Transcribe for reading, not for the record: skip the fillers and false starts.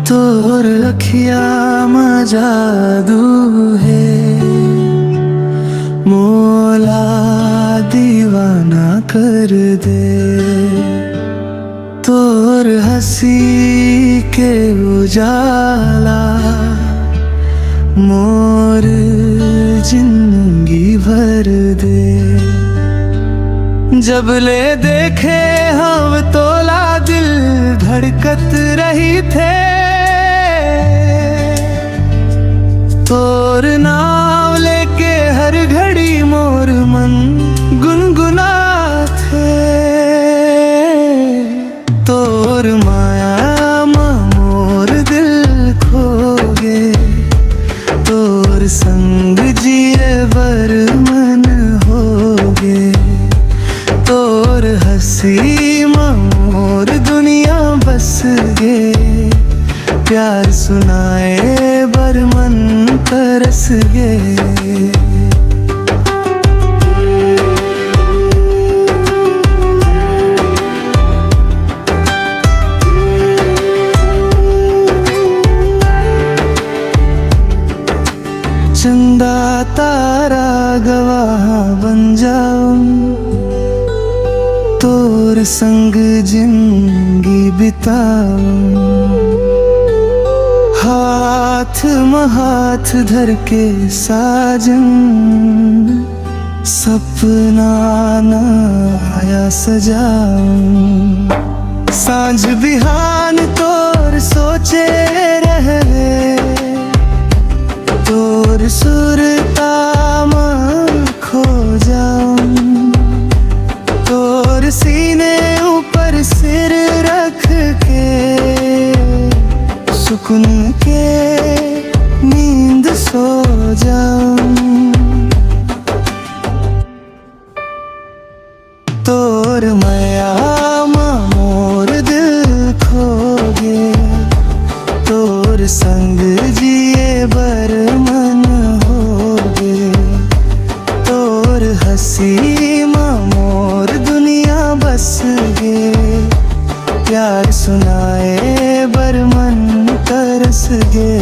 तोर अखिया में जादू है, मोला दीवाना कर दे। तोर हंसी के उजाला मोर जिंदगी भर दे। जब ले देखे हम तोला दिल धड़कत रही थे। तोर नाम लेके हर घड़ी मोर मन गुनगुना थे। तोर माया मोर दिल खो गे, तोर संग जिए बर मन हो गे। तोर हंसी मोर दुनिया बस गे, प्यार सुनाए बर मन तरस गे। चंदा तारा गवाह बन जाऊं, तोर संग जिंदगी बिताऊं। हाथ में हाथ धर के साजन, सपना ना आया सजाऊं। सांझ बिहान तोर सोचे रहे, तोर सुरता में खो जाऊं। तोर सीने ऊपर सिर रख के सुकून के नींद सो जाऊं। तोर माया मोर दिल खो गे, तोर संग जिए बर मन हो गे। तोर हंसी मोर दुनिया बस गे, प्यार सुनाए बर मन तरस गे।